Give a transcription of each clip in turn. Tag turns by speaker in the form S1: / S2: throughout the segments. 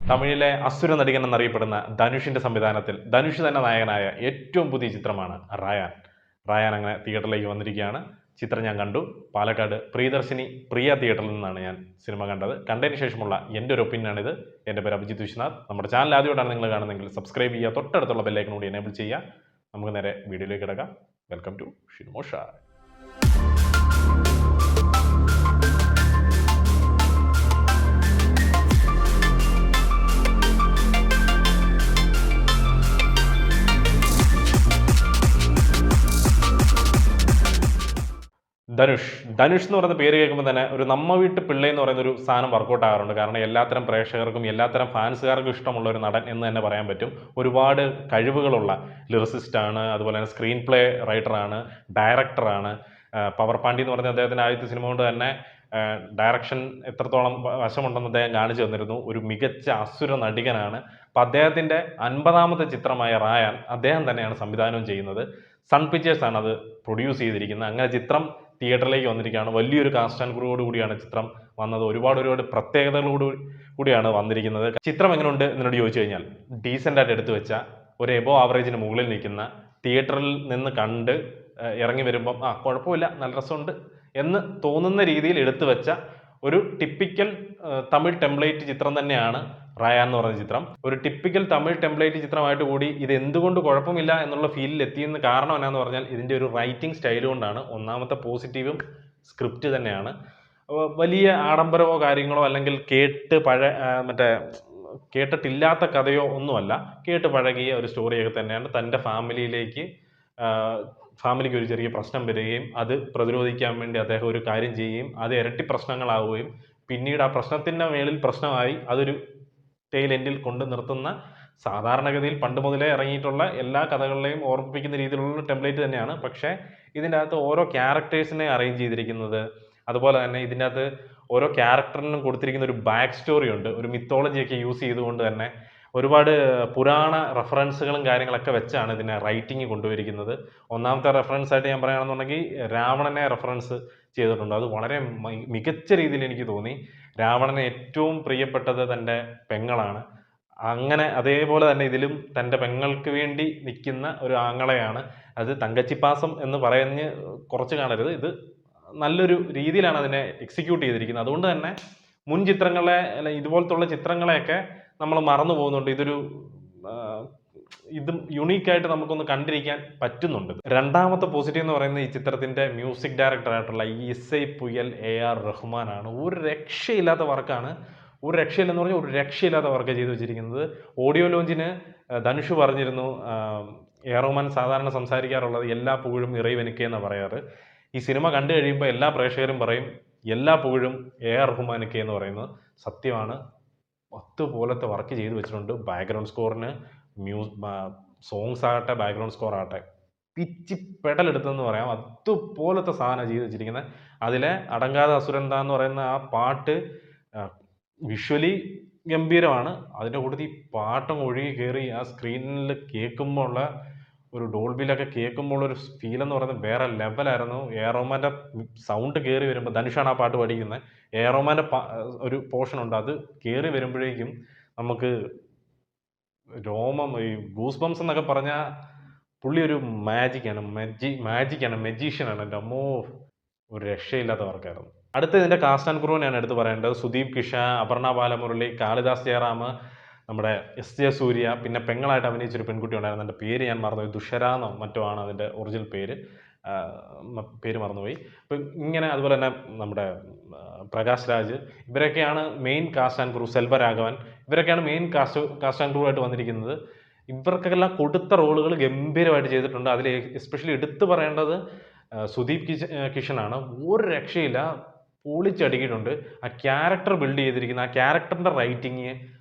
S1: തമിഴിലെ അസുര നടികൻ എന്നറിയപ്പെടുന്ന ധനുഷിന്റെ സംവിധാനത്തിൽ ധനുഷ് തന്നെ നായകനായ ഏറ്റവും പുതിയ ചിത്രമാണ് റായാൻ. റായാൻ അങ്ങനെ തിയേറ്ററിലേക്ക് വന്നിരിക്കുകയാണ്. ചിത്രം ഞാൻ കണ്ടു. പാലക്കാട് പ്രിയദർശിനി പ്രിയ തിയേറ്ററിൽ നിന്നാണ് ഞാൻ സിനിമ കണ്ടത്. കണ്ടതിന് ശേഷമുള്ള എൻ്റെ ഒരു ഒപ്പീനിയനാണിത്. എൻ്റെ പേര് അഭിജിത്ത് വിശ്വനാഥ്. നമ്മുടെ ചാനൽ ആദ്യമായിട്ടാണ് നിങ്ങൾ കാണുന്നതെങ്കിൽ സബ്സ്ക്രൈബ് ചെയ്യുക, തൊട്ടടുത്തുള്ള ബെല്ലൈക്കൺ കൂടി എനേബിൾ ചെയ്യുക. നമുക്ക് നേരെ വീഡിയോയിലേക്ക് കിടക്കാം. Welcome to ഷിനോഷ. ധനുഷ് എന്ന് പറയുന്ന പേര് കേൾക്കുമ്പോൾ തന്നെ ഒരു നമ്മ വീട്ട് പിള്ളை എന്ന് പറയുന്ന ഒരു സാധനം വർക്കൗട്ട് ആകാറുണ്ട്. കാരണം എല്ലാത്തരം പ്രേക്ഷകർക്കും എല്ലാത്തരം ഫാൻസുകാർക്കും ഇഷ്ടമുള്ള ഒരു നടൻ എന്ന് തന്നെ പറയാൻ പറ്റും. ഒരുപാട് കഴിവുകളുള്ള ലിറിസിസ്റ്റാണ്, അതുപോലെ തന്നെ സ്ക്രീൻ പ്ലേ റൈറ്ററാണ്, ഡയറക്ടറാണ്. പവർ പാണ്ടി എന്ന് പറഞ്ഞ അദ്ദേഹത്തിൻ്റെ ആദ്യത്തെ സിനിമ കൊണ്ട് തന്നെ ഡയറക്ഷൻ എത്രത്തോളം വശമുണ്ടെന്ന് അദ്ദേഹം കാണിച്ചു തന്നിരുന്നു. ഒരു മികച്ച അസുര നടികനാണ്. അപ്പം അദ്ദേഹത്തിൻ്റെ 50ാമത്തെ ചിത്രമായ റായാൻ അദ്ദേഹം തന്നെയാണ് സംവിധാനം ചെയ്യുന്നത്. സൺ പിക്ചേഴ്സാണ് അത് പ്രൊഡ്യൂസ് ചെയ്തിരിക്കുന്നത്. അങ്ങനെ ചിത്രം തിയേറ്ററിലേക്ക് വന്നിരിക്കുകയാണ്. വലിയൊരു കാസ്റ്റ് ആൻഡ് ക്രൂവോട് കൂടിയാണ് ചിത്രം വന്നത്. ഒരുപാട് പ്രത്യേകതകളോട് കൂടിയാണ് വന്നിരിക്കുന്നത്. ചിത്രം എങ്ങനെയുണ്ട് എന്നോട് ചോദിച്ചു കഴിഞ്ഞാൽ, ഡീസൻ്റ് ആയിട്ട് എടുത്തു വെച്ച ഒരു എബോ ആവറേജിന് മുകളിൽ നിൽക്കുന്ന, തിയേറ്ററിൽ നിന്ന് കണ്ട് ഇറങ്ങി വരുമ്പം കുഴപ്പമില്ല, നല്ല രസമുണ്ട് എന്ന് തോന്നുന്ന രീതിയിൽ എടുത്തു വെച്ച ഒരു ടിപ്പിക്കൽ തമിഴ് ടെംപ്ലേറ്റ് ചിത്രം തന്നെയാണ് റായാൻ എന്ന് പറയുന്ന ചിത്രം. ഒരു ടിപ്പിക്കൽ തമിഴ് ടെംപ്ലേറ്റ് ചിത്രമായിട്ട് കൂടി ഇത് എന്തുകൊണ്ട് കുഴപ്പമില്ല എന്നുള്ള ഫീലിൽ എത്തിയെന്ന് കാരണം എന്നാന്ന് പറഞ്ഞാൽ ഇതിൻ്റെ ഒരു റൈറ്റിംഗ് സ്റ്റൈൽ കൊണ്ടാണ്. ഒന്നാമത്തെ പോസിറ്റീവും സ്ക്രിപ്റ്റ് തന്നെയാണ്. വലിയ ആഡംബരമോ കാര്യങ്ങളോ അല്ലെങ്കിൽ കേട്ടിട്ടില്ലാത്ത കഥയോ ഒന്നുമല്ല. കേട്ട് പഴകിയ ഒരു സ്റ്റോറിയൊക്കെ തന്നെയാണ്. തൻ്റെ ഫാമിലിക്ക് ഒരു ചെറിയ പ്രശ്നം വരികയും അത് പ്രതിരോധിക്കാൻ വേണ്ടി അദ്ദേഹം ഒരു കാര്യം ചെയ്യുകയും അത് ഇരട്ടി പ്രശ്നങ്ങളാവുകയും പിന്നീട് ആ പ്രശ്നത്തിൻ്റെ മേളിൽ പ്രശ്നമായി അതൊരു ടെയിൽ എൻഡിൽ കൊണ്ട് നിർത്തുന്ന, സാധാരണഗതിയിൽ പണ്ട് മുതലേ ഇറങ്ങിയിട്ടുള്ള എല്ലാ കഥകളിലെയും ഓർമ്മിപ്പിക്കുന്ന രീതിയിലുള്ള ടെംപ്ലേറ്റ് തന്നെയാണ്. പക്ഷേ ഇതിൻ്റെ അകത്ത് ഓരോ ക്യാരക്ടേഴ്സിനെ അറേഞ്ച് ചെയ്തിരിക്കുന്നത്, അതുപോലെ തന്നെ ഇതിൻ്റെ അകത്ത് ഓരോ ക്യാരക്ടറിനും കൊടുത്തിരിക്കുന്ന ഒരു ബാക്ക് സ്റ്റോറി ഉണ്ട്. ഒരു മിത്തോളജിയൊക്കെ യൂസ് ചെയ്തുകൊണ്ട് തന്നെ ഒരുപാട് പുരാണ റെഫറൻസുകളും കാര്യങ്ങളൊക്കെ വെച്ചാണ് ഇതിനെ റൈറ്റിംഗ് കൊണ്ടുവരിക്കുന്നത്. ഒന്നാമത്തെ റെഫറൻസ് ആയിട്ട് ഞാൻ പറയുകയാണെന്നുണ്ടെങ്കിൽ രാവണനെ റെഫറൻസ് ചെയ്തിട്ടുണ്ട്. അത് വളരെ മികച്ച രീതിയിൽ എനിക്ക് തോന്നി. രാവണന് ഏറ്റവും പ്രിയപ്പെട്ടത് തൻ്റെ പെങ്ങളാണ്. അങ്ങനെ അതേപോലെ തന്നെ ഇതിലും തൻ്റെ പെങ്ങൾക്ക് വേണ്ടി നിൽക്കുന്ന ഒരു ആങ്ങളെയാണ്. അത് തങ്കച്ചിപ്പാസം എന്ന് പറയുന്ന കുറച്ച് കാണരുത്. ഇത് നല്ലൊരു രീതിയിലാണ് അതിനെ എക്സിക്യൂട്ട് ചെയ്തിരിക്കുന്നത്. അതുകൊണ്ട് തന്നെ മുൻ ചിത്രങ്ങളെ ഇതുപോലത്തുള്ള ചിത്രങ്ങളെയൊക്കെ നമ്മൾ മറന്നു പോകുന്നുണ്ട്. ഇതും യുണീക്കായിട്ട് നമുക്കൊന്ന് കണ്ടിരിക്കാൻ പറ്റുന്നുണ്ട്. രണ്ടാമത്തെ പോസിറ്റീവ് എന്ന് പറയുന്നത് ഈ ചിത്രത്തിൻ്റെ മ്യൂസിക് ഡയറക്ടറായിട്ടുള്ള ഇസൈ പുയൽ AR റഹ്മാനാണ്. ഒരു രക്ഷയില്ലാത്ത വർക്കാണ്. ഒരു രക്ഷയില്ലെന്ന് പറഞ്ഞാൽ ഒരു രക്ഷയില്ലാത്ത വർക്ക് ചെയ്തു വെച്ചിരിക്കുന്നത്. ഓഡിയോ ലോഞ്ചിന് ധനുഷ് പറഞ്ഞിരുന്നു, റഹ്മാൻ സാധാരണ സംസാരിക്കാറുള്ളത് എല്ലാ പുകഴും ഇറൈവനുക്കേ എന്നാണ് പറയാറ്. ഈ സിനിമ കണ്ടു കഴിയുമ്പോൾ എല്ലാ പ്രേക്ഷകരും പറയും എല്ലാ പുകഴും റഹ്മാനുക്കേ എന്ന് പറയുന്നത് സത്യമാണ്. 10 പോലത്തെ വർക്ക് ചെയ്തു വെച്ചിട്ടുണ്ട്. ബാക്ക്ഗ്രൗണ്ട് സ്കോറിന് സോങ്സ് ആകട്ടെ, ബാക്ക്ഗ്രൗണ്ട് സ്കോർ ആകട്ടെ, പിച്ചി പെടലെടുത്തെന്ന് പറയാം. അതുപോലത്തെ സാധനം ചെയ്തു വെച്ചിരിക്കുന്നത്. അതിലെ അടങ്കാതെ അസുരന്ത എന്ന് പറയുന്ന ആ പാട്ട് വിഷ്വലി ഗംഭീരമാണ്. അതിൻ്റെ കൂട്ടത്തിൽ ഈ പാട്ടം ഒഴുകി കയറി ആ സ്ക്രീനിൽ കേൾക്കുമ്പോൾ ഉള്ള ഒരു ഡോൾബിലൊക്കെ കേൾക്കുമ്പോൾ ഒരു ഫീൽ എന്ന് പറയുന്നത് വേറെ ലെവലായിരുന്നു. റഹ്മാൻ്റെ സൗണ്ട് കയറി വരുമ്പോൾ, ധനുഷാണ് ആ പാട്ട് പഠിക്കുന്നത്, റഹ്മാൻ്റെ ഒരു പോർഷൻ ഉണ്ട്. അത് കയറി വരുമ്പോഴേക്കും നമുക്ക് രോമം, ഈ ഗൂസ് ബംസ് എന്നൊക്കെ പറഞ്ഞാൽ പുള്ളി ഒരു മാജിക്കാണ്, മെജീഷ്യനാണ്. എൻ്റെ അമ്മോ, ഒരു രക്ഷയില്ലാത്ത വർക്കായിരുന്നു. അടുത്ത ഇതിൻ്റെ കാസ്റ്റ് ആൻഡ് ക്രൂവിനെയാണ് എടുത്ത് പറയേണ്ടത്. സുദീപ് കിഷ, അപർണ ബാലമുരളി, കാളിദാസ് ജയറാം, നമ്മുടെ SJ സൂര്യ, പിന്നെ പെങ്ങളായിട്ട് അഭിനയിച്ചൊരു പെൺകുട്ടി ഉണ്ടായിരുന്നു. എൻ്റെ പേര് ഞാൻ മറന്നുപോയി, ദുഷരാന്നോ മറ്റോ ആണ് അതിൻ്റെ ഒറിജിനൽ പേര് മറന്നുപോയി. അപ്പം ഇങ്ങനെ, അതുപോലെ തന്നെ നമ്മുടെ പ്രകാശ് രാജ്, ഇവരൊക്കെയാണ് main cast and crew. Selvaraghavan, ഇവരൊക്കെയാണ് മെയിൻ കാസ്റ്റ് ആൻഡ് ക്രൂ ആയിട്ട് വന്നിരിക്കുന്നത്. ഇവർക്കെല്ലാം കൊടുത്ത റോളുകൾ ഗംഭീരമായിട്ട് ചെയ്തിട്ടുണ്ട്. അതിൽ എസ്പെഷ്യലി എടുത്തു പറയേണ്ടത് സുദീപ് കിഷനാണ്. ഒരു രക്ഷയില്ല, പൊളിച്ചടുക്കിയിട്ടുണ്ട്. ആ ക്യാരക്ടർ ബിൽഡ് ചെയ്തിരിക്കുന്ന, ആ ക്യാരക്ടറിൻ്റെ റൈറ്റിങ്,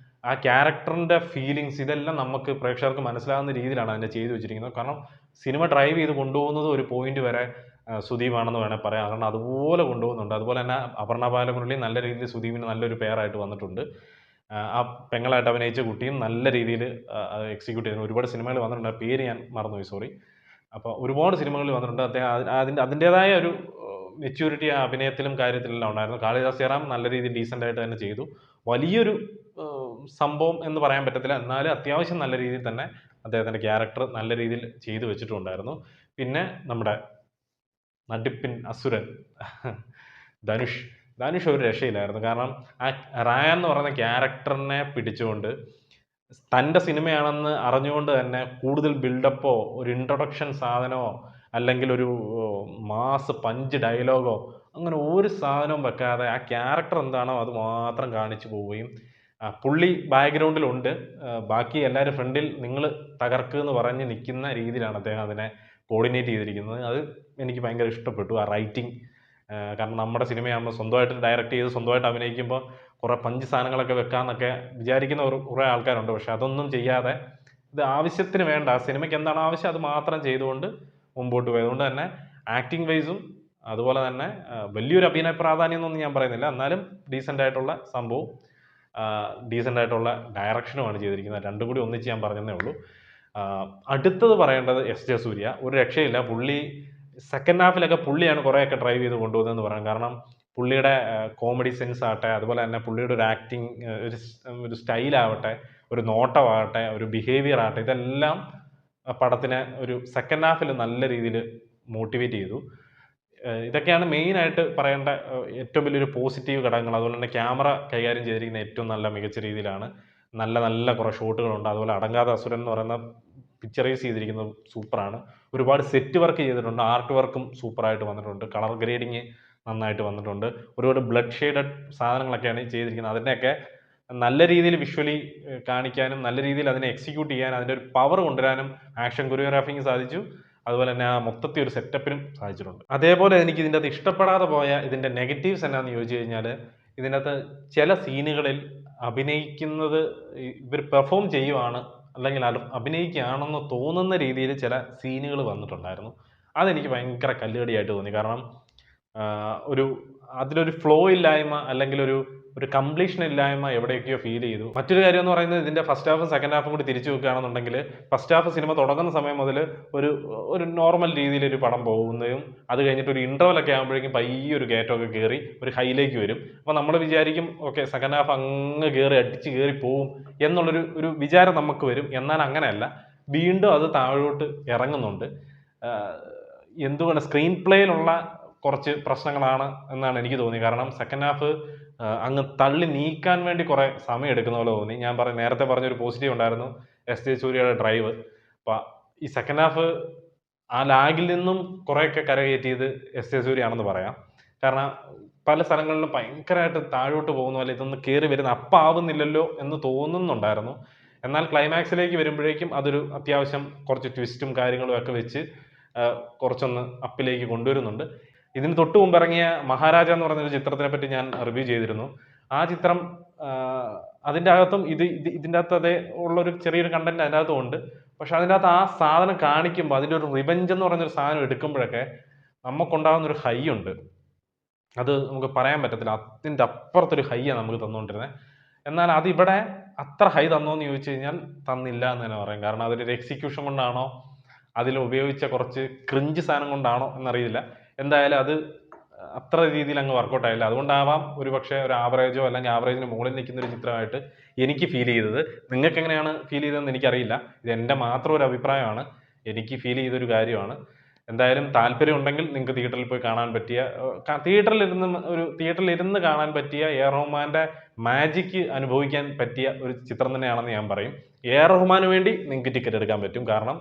S1: ആ ക്യാരക്ടറിൻ്റെ ഫീലിങ്സ്, ഇതെല്ലാം നമുക്ക് പ്രേക്ഷകർക്ക് മനസ്സിലാകുന്ന രീതിയിലാണ് അതിനെ ചെയ്തു വെച്ചിരിക്കുന്നത്. കാരണം സിനിമ ഡ്രൈവ് ചെയ്ത് കൊണ്ടുപോകുന്നത് ഒരു പോയിന്റ് വരെ സുദീപാണെന്ന് വേണേൽ പറയാം. കാരണം അതുപോലെ കൊണ്ടുപോകുന്നുണ്ട്. അതുപോലെ തന്നെ അപർണ ബാലമുരളി നല്ല രീതിയിൽ സുദീപിന് നല്ലൊരു പെയറായിട്ട് വന്നിട്ടുണ്ട്. ആ പെങ്ങളായിട്ട് അഭിനയിച്ച കുട്ടിയും നല്ല രീതിയിൽ എക്സിക്യൂട്ട് ചെയ്യുന്നു. ഒരുപാട് സിനിമകൾ വന്നിട്ടുണ്ട്, പേര് ഞാൻ മറന്നുപോയി, സോറി. അപ്പോൾ ഒരുപാട് സിനിമകളിൽ വന്നിട്ടുണ്ട്. അദ്ദേഹം അതിൻ്റേതായ ഒരു മെച്യൂരിറ്റി ആ അഭിനയത്തിലും കാര്യത്തിലെല്ലാം ഉണ്ടായിരുന്നു. കാളിദാസ് ജയറാം നല്ല രീതിയിൽ ഡീസൻ്റ് ആയിട്ട് തന്നെ ചെയ്തു. വലിയൊരു സംഭവം എന്ന് പറയാൻ പറ്റത്തില്ല. എന്നാലും അത്യാവശ്യം നല്ല രീതിയിൽ തന്നെ അദ്ദേഹത്തിൻ്റെ ക്യാരക്ടർ നല്ല രീതിയിൽ ചെയ്തു വെച്ചിട്ടുണ്ടായിരുന്നു. പിന്നെ നമ്മുടെ നടിപ്പിൻ അസുരൻ ധനുഷ്. ധനുഷ് ഒരു രക്ഷയില്ലായിരുന്നു. കാരണം ആ റായാൻ എന്ന് പറയുന്ന ക്യാരക്ടറിനെ പിടിച്ചുകൊണ്ട് തൻ്റെ സിനിമയാണെന്ന് അറിഞ്ഞുകൊണ്ട് തന്നെ കൂടുതൽ ബിൽഡപ്പോ ഒരു ഇൻട്രൊഡക്ഷൻ സാധനമോ അല്ലെങ്കിൽ ഒരു മാസ് പഞ്ച് ഡയലോഗോ അങ്ങനെ ഒരു സാധനവും വെക്കാതെ ആ ക്യാരക്ടർ എന്താണോ അത് മാത്രം കാണിച്ചു പോവുകയും പുള്ളി ബാക്ക്ഗ്രൗണ്ടിലുണ്ട്, ബാക്കി എല്ലാവരും ഫ്രണ്ടിൽ നിങ്ങൾ തകർക്കുക എന്ന് പറഞ്ഞ് നിൽക്കുന്ന രീതിയിലാണ് അദ്ദേഹം അതിനെ കോർഡിനേറ്റ് ചെയ്തിരിക്കുന്നത്. അത് എനിക്ക് ഭയങ്കര ഇഷ്ടപ്പെട്ടു ആ റൈറ്റിംഗ്. കാരണം നമ്മുടെ സിനിമയാകുമ്പോൾ സ്വന്തമായിട്ട് ഡയറക്റ്റ് ചെയ്ത് സ്വന്തമായിട്ട് അഭിനയിക്കുമ്പോൾ കുറേ പഞ്ച് സാധനങ്ങളൊക്കെ വെക്കാമെന്നൊക്കെ വിചാരിക്കുന്ന കുറേ ആൾക്കാരുണ്ട്. പക്ഷെ അതൊന്നും ചെയ്യാതെ ഇത് ആവശ്യത്തിന് വേണ്ട ആ സിനിമയ്ക്ക് എന്താണ് ആവശ്യം അത് മാത്രം ചെയ്തുകൊണ്ട് മുമ്പോട്ട് പോയി. അതുകൊണ്ട് തന്നെ ആക്ടിങ് വൈസും അതുപോലെ തന്നെ വലിയൊരു അഭിനയ പ്രാധാന്യം എന്നൊന്നും ഞാൻ പറയുന്നില്ല, എന്നാലും ഡീസൻ്റ് ആയിട്ടുള്ള സംഭവം, ഡീസൻ്റ് ആയിട്ടുള്ള ഡയറക്ഷനുമാണ് ചെയ്തിരിക്കുന്നത്. രണ്ടും കൂടി ഒന്നിച്ച് ഞാൻ പറഞ്ഞതേ ഉള്ളൂ. അടുത്തത് പറയേണ്ടത് എസ് ജെ സൂര്യ. ഒരു രക്ഷയില്ല. പുള്ളി സെക്കൻഡ് ഹാഫിലൊക്കെ പുള്ളിയാണ് കുറേയൊക്കെ ഡ്രൈവ് ചെയ്ത് കൊണ്ടുപോകുന്നതെന്ന് പറയാം. കാരണം പുള്ളിയുടെ കോമഡി സെൻസ് ആവട്ടെ, അതുപോലെ തന്നെ പുള്ളിയുടെ ഒരു ആക്ടിങ്, ഒരു സ്റ്റൈലാവട്ടെ, ഒരു നോട്ടമാകട്ടെ, ഒരു ബിഹേവിയർ ആകട്ടെ, ഇതെല്ലാം പടത്തിനെ ഒരു സെക്കൻഡ് ഹാഫിൽ നല്ല രീതിയിൽ മോട്ടിവേറ്റ് ചെയ്തു. ഇതൊക്കെയാണ് മെയിനായിട്ട് പറയേണ്ട ഏറ്റവും വലിയൊരു പോസിറ്റീവ് ഘടകങ്ങൾ. അതുപോലെ തന്നെ ക്യാമറ കൈകാര്യം ചെയ്തിരിക്കുന്ന ഏറ്റവും നല്ല മികച്ച രീതിയിലാണ്. നല്ല നല്ല കുറേ ഷോട്ടുകളുണ്ട്. അതുപോലെ അടങ്ങാതെ അസുരൻ എന്ന് പറയുന്ന പിക്ചറൈസ് ചെയ്തിരിക്കുന്നത് സൂപ്പറാണ്. ഒരുപാട് സെറ്റ് വർക്ക് ചെയ്തിട്ടുണ്ട്. ആർട്ട് വർക്കും സൂപ്പറായിട്ട് വന്നിട്ടുണ്ട്. കളർ ഗ്രേഡിങ് നന്നായിട്ട് വന്നിട്ടുണ്ട്. ഒരുപാട് ബ്ലഡ് ഷെയ്ഡഡ് സാധനങ്ങളൊക്കെയാണ് ചെയ്തിരിക്കുന്നത്. അതിനെയൊക്കെ നല്ല രീതിയിൽ വിഷ്വലി കാണിക്കാനും നല്ല രീതിയിൽ അതിനെ എക്സിക്യൂട്ട് ചെയ്യാനും അതിൻ്റെ ഒരു പവർ കൊണ്ടുവരാനും ആക്ഷൻ കൊറിയോഗ്രാഫിങ് സാധിച്ചു. അതുപോലെ തന്നെ ആ മൊത്തത്തിൽ ഒരു സെറ്റപ്പിനും സാധിച്ചിട്ടുണ്ട്. അതേപോലെ എനിക്ക് ഇതിൻ്റെ അകത്ത് ഇഷ്ടപ്പെടാതെ പോയ ഇതിൻ്റെ നെഗറ്റീവ്സ് എന്നാന്ന് ചോദിച്ചു കഴിഞ്ഞാൽ, ഇതിൻ്റെ അകത്ത് ചില സീനുകളിൽ അഭിനയിക്കുന്നത് ഇവർ പെർഫോം ചെയ്യുവാണ് അല്ലെങ്കിൽ അഭിനയിക്കുകയാണെന്ന് തോന്നുന്ന രീതിയിൽ ചില സീനുകൾ വന്നിട്ടുണ്ടായിരുന്നു. അതെനിക്ക് ഭയങ്കര കല്ലുകടിയായിട്ട് തോന്നി. കാരണം ഒരു അതിലൊരു ഫ്ലോ ഇല്ലായ്മ അല്ലെങ്കിൽ ഒരു കംപ്ലീഷൻ ഇല്ലായ്മ എവിടെയൊക്കെയോ ഫീൽ ചെയ്തു. മറ്റൊരു കാര്യം എന്ന് പറയുന്നത് ഇതിൻ്റെ ഫസ്റ്റ് ഹാഫും സെക്കൻഡ് ഹാഫും കൂടി തിരിച്ചു വെക്കുകയാണെന്നുണ്ടെങ്കിൽ, ഫസ്റ്റ് ഹാഫ് സിനിമ തുടങ്ങുന്ന സമയം മുതൽ ഒരു നോർമൽ രീതിയിലൊരു പടം പോകുന്നതും അത് കഴിഞ്ഞിട്ട് ഒരു ഇൻ്റർവലൊക്കെ ആകുമ്പോഴേക്കും പയ്യെ ഒരു കയറ്റമൊക്കെ കയറി ഒരു ഹൈയിലേക്ക് വരും. അപ്പോൾ നമ്മൾ വിചാരിക്കും ഓക്കെ സെക്കൻഡ് ഹാഫ് അങ്ങ് അടിച്ച് കയറി പോവും എന്നുള്ളൊരു വിചാരം നമുക്ക് വരും. എന്നാൽ അങ്ങനെയല്ല, വീണ്ടും അത് താഴോട്ട് ഇറങ്ങുന്നുണ്ട്. എന്തുകൊണ്ട് സ്ക്രീൻ പ്ലേയിലുള്ള കുറച്ച് പ്രശ്നങ്ങളാണ് എന്നാണ് എനിക്ക് തോന്നിയത്. കാരണം സെക്കൻഡ് ഹാഫ് അങ്ങ് തള്ളി നീക്കാൻ വേണ്ടി കുറേ സമയം എടുക്കുന്ന പോലെ തോന്നി. ഞാൻ നേരത്തെ പറഞ്ഞൊരു പോസിറ്റീവ് ഉണ്ടായിരുന്നു, എസ് ജെ സൂര്യയുടെ ഡ്രൈവ്. അപ്പോൾ ഈ സെക്കൻഡ് ഹാഫ് ആ ലാഗിൽ നിന്നും കുറേയൊക്കെ കരകയറ്റിയത് എസ് ജെ സൂര്യ ആണെന്ന് പറയാം. കാരണം പല സ്ഥലങ്ങളിലും ഭയങ്കരമായിട്ട് താഴോട്ട് പോകുന്ന പോലെ ഇതൊന്ന് കയറി വരുന്ന അപ്പാവുന്നില്ലല്ലോ എന്ന് തോന്നുന്നുണ്ടായിരുന്നു. എന്നാൽ ക്ലൈമാക്സിലേക്ക് വരുമ്പോഴേക്കും അതൊരു അത്യാവശ്യം കുറച്ച് ട്വിസ്റ്റും കാര്യങ്ങളും ഒക്കെ വെച്ച് കുറച്ചൊന്ന് അപ്പിലേക്ക് കൊണ്ടുവരുന്നുണ്ട്. ഇതിന് തൊട്ട് മുമ്പ് ഇറങ്ങിയ മഹാരാജ എന്ന് പറഞ്ഞൊരു ചിത്രത്തിനെ പറ്റി ഞാൻ റിവ്യൂ ചെയ്തിരുന്നു. ആ ചിത്രം അതിൻ്റെ അകത്തും ഇതിൻ്റെ അകത്ത് അതേ ഉള്ളൊരു ചെറിയൊരു കണ്ടന്റ് അതിൻ്റെ അകത്തും ഉണ്ട്. പക്ഷെ അതിൻ്റെ അകത്ത് ആ സാധനം കാണിക്കുമ്പോൾ അതിൻ്റെ ഒരു റിവെഞ്ച് എന്ന് പറഞ്ഞൊരു സാധനം എടുക്കുമ്പോഴൊക്കെ നമുക്കുണ്ടാകുന്നൊരു ഹൈ ഉണ്ട്. അത് നമുക്ക് പറയാൻ പറ്റത്തില്ല. അതിൻ്റെ അപ്പുറത്തൊരു ഹൈയാണ് നമുക്ക് തന്നുകൊണ്ടിരുന്നത്. എന്നാൽ അതിവിടെ അത്ര ഹൈ തന്നോന്ന് ചോദിച്ചു കഴിഞ്ഞാൽ തന്നില്ല എന്ന് തന്നെ പറയാം. കാരണം അതൊരു എക്സിക്യൂഷൻ കൊണ്ടാണോ അതിൽ ഉപയോഗിച്ച കുറച്ച് ക്രിഞ്ച് സാധനം കൊണ്ടാണോ എന്നറിയില്ല. എന്തായാലും അത് അത്ര രീതിയിൽ അങ്ങ് വർക്കൗട്ട് ആയില്ല. അതുകൊണ്ടാവാം ഒരു പക്ഷേ ഒരു ആവറേജോ അല്ലെങ്കിൽ ആവറേജിന് മുകളിൽ നിൽക്കുന്ന ഒരു ചിത്രമായിട്ട് എനിക്ക് ഫീൽ ചെയ്തത്. നിങ്ങൾക്ക് എങ്ങനെയാണ് ഫീൽ ചെയ്തതെന്ന് എനിക്കറിയില്ല. ഇത് എൻ്റെ മാത്രം ഒരു അഭിപ്രായമാണ്, എനിക്ക് ഫീൽ ചെയ്തൊരു കാര്യമാണ്. എന്തായാലും താല്പര്യം ഉണ്ടെങ്കിൽ നിങ്ങൾക്ക് തിയേറ്ററിൽ പോയി കാണാൻ പറ്റിയ തിയേറ്ററിലിരുന്ന് കാണാൻ പറ്റിയ എ റഹ്മാൻ്റെ മാജിക് അനുഭവിക്കാൻ പറ്റിയ ഒരു ചിത്രം തന്നെയാണെന്ന് ഞാൻ പറയും. എ റഹ്മാന് വേണ്ടി നിങ്ങൾക്ക് ടിക്കറ്റ് എടുക്കാൻ പറ്റും. കാരണം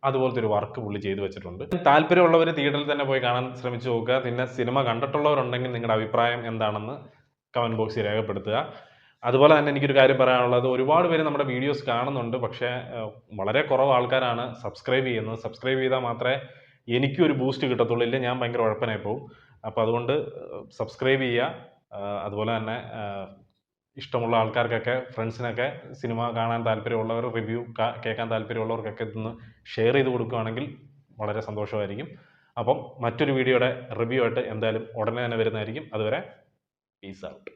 S1: അതുപോലത്തെ ഒരു വർക്ക് പുള്ളി ചെയ്തു വെച്ചിട്ടുണ്ട്. താല്പര്യമുള്ളവർ തിയേറ്ററിൽ തന്നെ പോയി കാണാൻ ശ്രമിച്ചു നോക്കുക. പിന്നെ സിനിമ കണ്ടിട്ടുള്ളവരുണ്ടെങ്കിൽ നിങ്ങളുടെ അഭിപ്രായം എന്താണെന്ന് കമൻറ്റ് ബോക്സിൽ രേഖപ്പെടുത്തുക. അതുപോലെ തന്നെ എനിക്കൊരു കാര്യം പറയാനുള്ളത്, ഒരുപാട് പേര് നമ്മുടെ വീഡിയോസ് കാണുന്നുണ്ട്, പക്ഷേ വളരെ കുറവ് ആൾക്കാരാണ് സബ്സ്ക്രൈബ് ചെയ്യുന്നത്. സബ്സ്ക്രൈബ് ചെയ്താൽ മാത്രമേ എനിക്കും ഒരു ബൂസ്റ്റ് കിട്ടത്തുള്ളൂ, ഇല്ല ഞാൻ ഭയങ്കര ഉഴപ്പനായി പോകും. അപ്പോൾ അതുകൊണ്ട് സബ്സ്ക്രൈബ് ചെയ്യുക. അതുപോലെ തന്നെ ഇഷ്ടമുള്ള ആൾക്കാർക്കൊക്കെ, ഫ്രണ്ട്സിനൊക്കെ, സിനിമ കാണാൻ താല്പര്യമുള്ളവർ, റിവ്യൂ കേൾക്കാൻ താല്പര്യമുള്ളവർക്കൊക്കെ ഇതൊന്ന് ഷെയർ ചെയ്ത് കൊടുക്കുകയാണെങ്കിൽ വളരെ സന്തോഷമായിരിക്കും. അപ്പം മറ്റൊരു വീഡിയോയുടെ റിവ്യൂ ആയിട്ട് എന്തായാലും ഉടനെ തന്നെ വരുന്നതായിരിക്കും. അതുവരെ പീസ് ഔട്ട്.